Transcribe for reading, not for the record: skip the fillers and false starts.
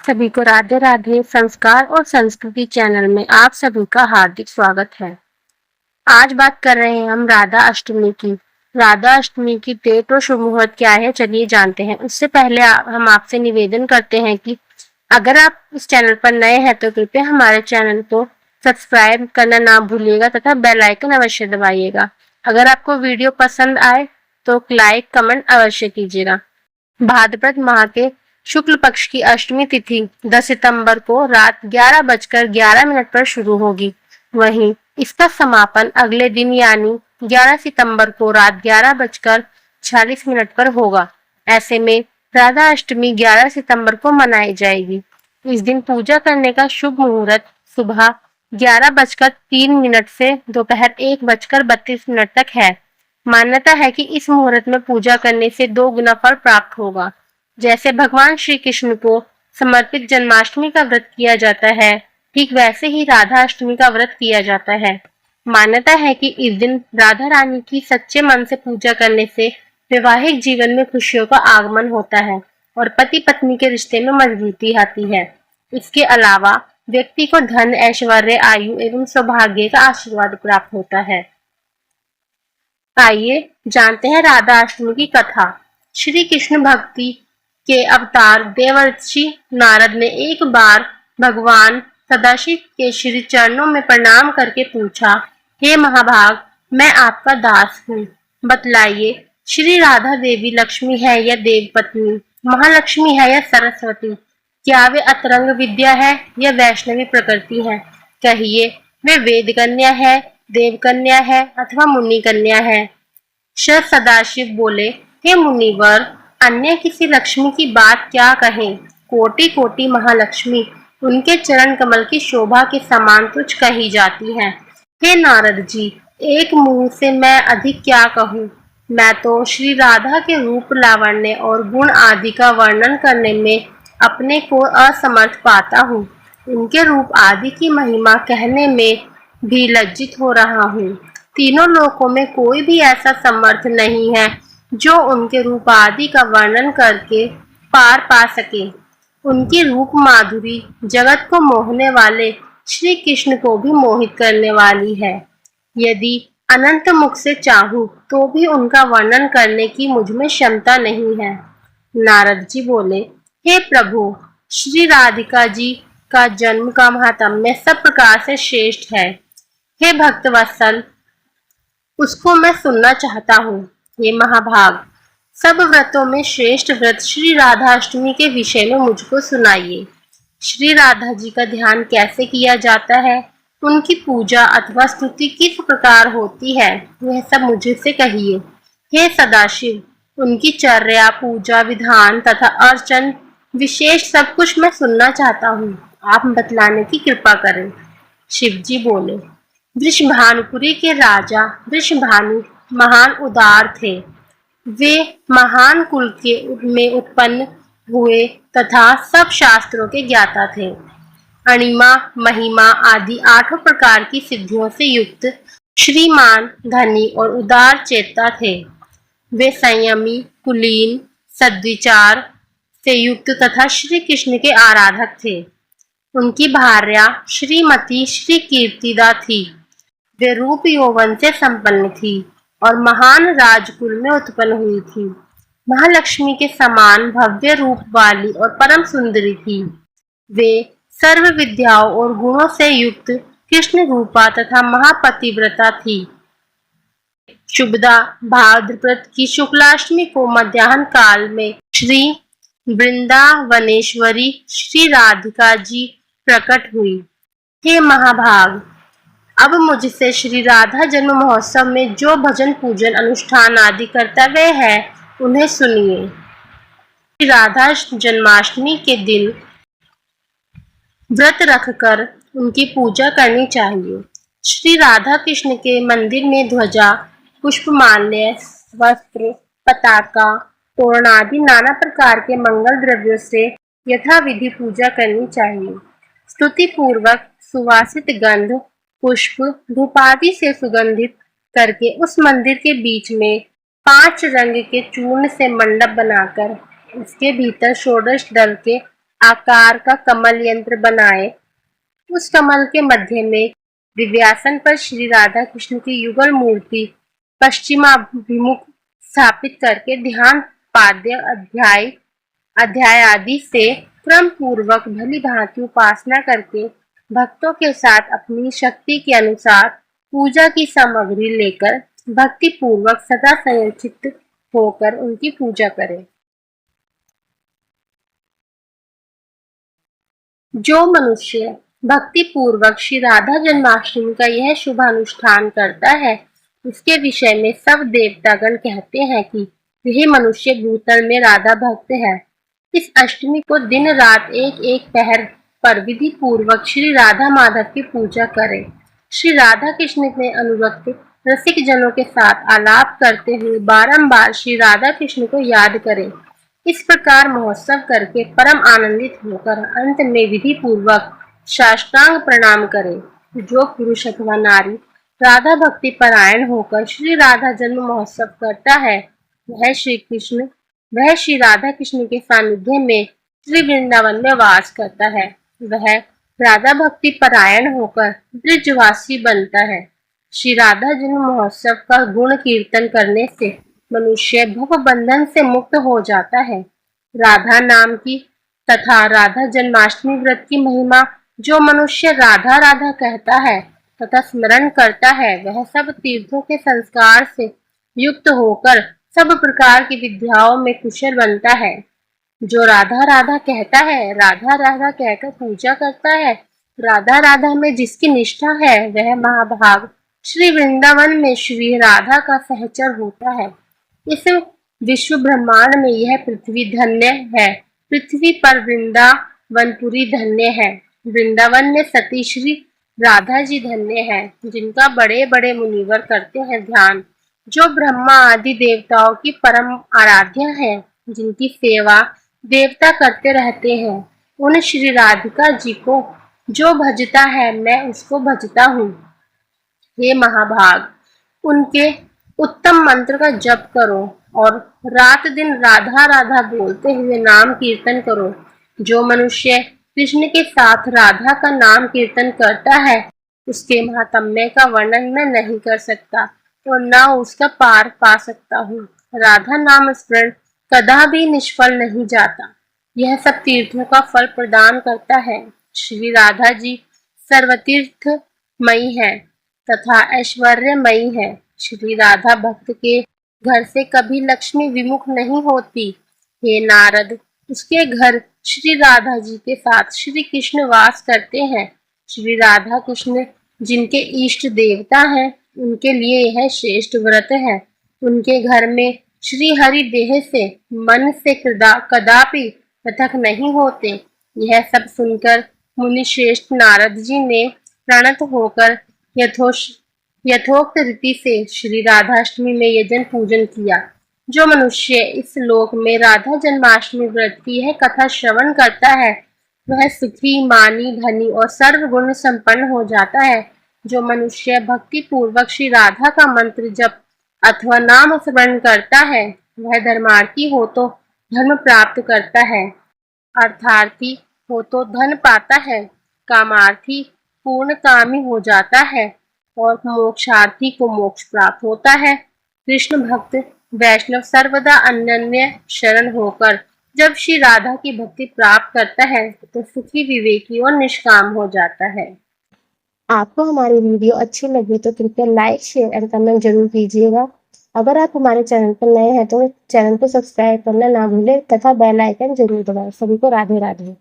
सभी को राधे राधे। संस्कार और संस्कृति चैनल में आप सभी का हार्दिक स्वागत है। आज बात कर रहे हैं हम राधा अष्टमी की। राधा अष्टमी की डेट और शुभ मुहूर्त क्या है, चलिए जानते हैं। उससे पहले हम आपसे निवेदन करते हैं कि अगर आप इस चैनल पर नए हैं तो कृपया हमारे चैनल को सब्सक्राइब करना ना भूलिएगा तथा बेल आइकन अवश्य दबाइएगा। अगर आपको वीडियो पसंद आए तो लाइक कमेंट अवश्य कीजिएगा। भाद्रपद माह के शुक्ल पक्ष की अष्टमी तिथि 10 सितंबर को रात 11:11 पर शुरू होगी। वहीं इसका समापन अगले दिन यानी 11 सितंबर को रात 11:46 पर होगा। ऐसे में राधा अष्टमी 11 सितंबर को मनाई जाएगी। इस दिन पूजा करने का शुभ मुहूर्त सुबह 11:03 से दोपहर 1:32 तक है। मान्यता है कि इस मुहूर्त में पूजा करने से 2 गुना फल प्राप्त होगा। जैसे भगवान श्री कृष्ण को समर्पित जन्माष्टमी का व्रत किया जाता है, ठीक वैसे ही राधा अष्टमी का व्रत किया जाता है। मान्यता है कि इस दिन राधा रानी की सच्चे मन से पूजा करने से वैवाहिक जीवन में खुशियों का आगमन होता है और पति पत्नी के रिश्ते में मजबूती आती है। इसके अलावा व्यक्ति को धन, ऐश्वर्य, आयु एवं सौभाग्य का आशीर्वाद प्राप्त होता है। आइए जानते हैं राधा अष्टमी की कथा। श्री कृष्ण भक्ति के अवतार देवर्षि नारद ने एक बार भगवान सदाशिव के श्री चरणों में प्रणाम करके पूछा, हे महाभाग, मैं आपका दास हूँ। बतलाइए, श्री राधा देवी लक्ष्मी है या देव पत्नी, महालक्ष्मी है या सरस्वती? क्या वे अतरंग विद्या है या वैष्णवी प्रकृति है? कहिए, वे वेद कन्या है, देव कन्या है अथवा मुनि कन्या है? श्री सदाशिव बोले, हे मुनिवर, अन्य किसी लक्ष्मी की बात क्या कहें? कोटि कोटि महालक्ष्मी उनके चरण कमल की शोभा के समान तुच्छ कही जाती है। हे नारद जी, एक मुंह से मैं अधिक क्या कहूँ? मैं तो श्री राधा के रूप, लावण्य और गुण आदि का वर्णन करने में अपने को असमर्थ पाता हूँ। उनके रूप आदि की महिमा कहने में भी लज्जित हो रहा हूँ। तीनों लोकों में कोई भी ऐसा समर्थ नहीं है जो उनके रूप आदि का वर्णन करके पार पा सके। उनकी रूप माधुरी जगत को मोहने वाले श्री कृष्ण को भी मोहित करने वाली है। यदि अनंत मुख से चाहूं तो भी उनका वर्णन करने की मुझ में क्षमता नहीं है। नारद जी बोले, हे प्रभु, श्री राधिका जी का जन्म का महात्म्य सब प्रकार से श्रेष्ठ है। हे भक्तवत्सल, उसको मैं सुनना चाहता हूँ। हे महाभाग, सब व्रतों में श्रेष्ठ व्रत श्री राधा अष्टमी के विषय में मुझको सुनाइए। श्री राधा जी का ध्यान कैसे किया जाता है, उनकी पूजा अथवा स्तुति किस प्रकार होती है, यह सब मुझसे कहिए। हे सदाशिव, उनकी चर्या, पूजा विधान तथा अर्चन विशेष सब कुछ मैं सुनना चाहता हूँ। आप बतलाने की कृपा करें। शिव जी बोले, वृषभानुपुरी के राजा वृषभानु महान उदार थे। वे महान कुल के में उत्पन्न हुए तथा सब शास्त्रों के ज्ञाता थे। अणिमा, महिमा आदि 8 प्रकार की सिद्धियों से युक्त श्रीमान, धनी और उदार चेता थे। वे संयमी, कुलीन, सद्विचार से युक्त तथा श्री कृष्ण के आराधक थे। उनकी भार्या श्रीमती श्री कीर्तिदा थी। वे रूप यौवन से संपन्न थी और महान राजकुल में उत्पन्न हुई थी। महालक्ष्मी के समान भव्य रूप वाली और परम सुंदरी थी। वे सर्व विद्याओं और गुणों से युक्त कृष्ण रूपा तथा महापतिव्रता थी। शुभदा भाद्रपद की शुक्लाष्टमी को मध्याह्न काल में श्री वृंदावनेश्वरी श्री राधिका जी प्रकट हुई। हे महाभाग, अब मुझसे श्री राधा जन्म महोत्सव में जो भजन, पूजन, अनुष्ठान आदि कर्तव्य है उन्हें सुनिए। श्री राधा जन्माष्टमी के दिन व्रत रखकर उनकी पूजा करनी चाहिए। श्री राधा कृष्ण के मंदिर में ध्वजा, पुष्पमाल्य, वस्त्र, पताका, तोरण आदि नाना प्रकार के मंगल द्रव्यों से यथाविधि पूजा करनी चाहिए। स्तुति पूर्वक सुवासित गंध, पुष्प, धूप आदि से सुगंधित करके उस मंदिर के बीच में 5 रंग के चूर्ण से मंडप बनाकर उसके भीतर षोडश दल के आकार का कमल यंत्र बनाए। उस कमल के मध्य में दिव्यासन पर श्री राधा कृष्ण की युगल मूर्ति पश्चिमाभिमुख स्थापित करके ध्यान पाद्य अध्याय अध्याय आदि से क्रम पूर्वक भली भांति उपासना करके भक्तों के साथ अपनी शक्ति के अनुसार पूजा की सामग्री लेकर भक्ति पूर्वक सदा संचित होकर उनकी पूजा करें। जो मनुष्य भक्ति पूर्वक श्री राधा जन्माष्टमी का यह शुभानुष्ठान करता है, उसके विषय में सब देवतागण कहते हैं कि यह मनुष्य भूतल में राधा भक्त है। इस अष्टमी को दिन रात एक एक पहर पर विधि पूर्वक श्री राधा माधव की पूजा करें। श्री राधा कृष्ण के अनुरक्त रसिक जनों के साथ आलाप करते हुए बारंबार श्री राधा कृष्ण को याद करें। इस प्रकार महोत्सव करके परम आनंदित होकर अंत में विधि पूर्वक साष्टांग प्रणाम करें। जो पुरुष अथवा नारी राधा भक्ति परायण होकर श्री राधा जन्म महोत्सव करता है, वह श्री राधा कृष्ण के सानिध्य में श्री वृंदावन में वास करता है। वह राधा भक्ति परायण होकर ब्रजवासी बनता है। श्री राधा जन्म महोत्सव का गुण कीर्तन करने से मनुष्य भव बंधन से मुक्त हो जाता है। राधा नाम की तथा राधा जन्माष्टमी व्रत की महिमा जो मनुष्य राधा राधा कहता है तथा स्मरण करता है, वह सब तीर्थों के संस्कार से युक्त होकर सब प्रकार की विद्याओं में कुशल बनता है। जो राधा राधा कहता है, राधा राधा कहकर पूजा करता है, राधा राधा में जिसकी निष्ठा है, वह महाभाग श्री वृंदावन में श्री राधा का सहचर होता है। इस विश्व ब्रह्मांड में यह पृथ्वी धन्य है। पृथ्वी पर वृंदावनपुरी धन्य है। वृंदावन में सती श्री राधा जी धन्य है, जिनका बड़े बड़े मुनिवर करते हैं ध्यान। जो ब्रह्मा आदि देवताओं की परम आराध्या है, जिनकी सेवा देवता करते रहते हैं, उन श्री राधिका जी को जो भजता है, मैं उसको भजता हूँ। हे महाभाग, उनके उत्तम मंत्र का जप करो और रात दिन राधा राधा बोलते हुए नाम कीर्तन करो। जो मनुष्य कृष्ण के साथ राधा का नाम कीर्तन करता है, उसके महात्म्य का वर्णन मैं नहीं कर सकता और न उसका पार पा सकता हूँ। राधा नाम स्मरण कदा भी निष्फल नहीं जाता। यह सब तीर्थों का फल प्रदान करता है। श्री राधा जी सर्वतीर्थमयी है तथा ऐश्वर्यमयी है। श्री राधा भक्त के घर से कभी लक्ष्मी विमुख नहीं होती। हे नारद, उसके घर श्री राधा जी के साथ श्री कृष्ण वास करते हैं। श्री राधा कृष्ण जिनके इष्ट देवता हैं, उनके लिए यह श्रेष्ठ व्रत है। उनके घर में श्री हरि देह से मन से कदापि पृथक नहीं होते। यह सब सुनकर मुनि श्रेष्ठ नारद जी ने प्रणत होकर यथोक्त रीति से श्री राधाष्टमी में यजन पूजन किया। जो मनुष्य इस लोक में राधा जन्माष्टमी व्रत की यह कथा श्रवण करता है, वह सुखी, मानी, धनी और सर्व गुण संपन्न हो जाता है। जो मनुष्य भक्ति पूर्वक श्री राधा का मंत्र जप अथवा नाम स्मरण करता है, वह धर्मार्थी हो तो धर्म प्राप्त करता है, अर्थार्थी हो तो धन पाता है, कामार्थी पूर्ण कामी हो जाता है और मोक्षार्थी को मोक्ष प्राप्त होता है। कृष्ण भक्त वैष्णव सर्वदा अनन्य शरण होकर जब श्री राधा की भक्ति प्राप्त करता है, तो सुखी, विवेकी और निष्काम हो जाता है। आपको हमारी वीडियो अच्छी लगी तो कृपया लाइक, शेयर एंड कमेंट जरूर कीजिएगा। अगर आप हमारे चैनल पर नए हैं तो चैनल को सब्सक्राइब करना ना भूलें तथा बेल आइकन जरूर दबाएं। सभी को राधे राधे।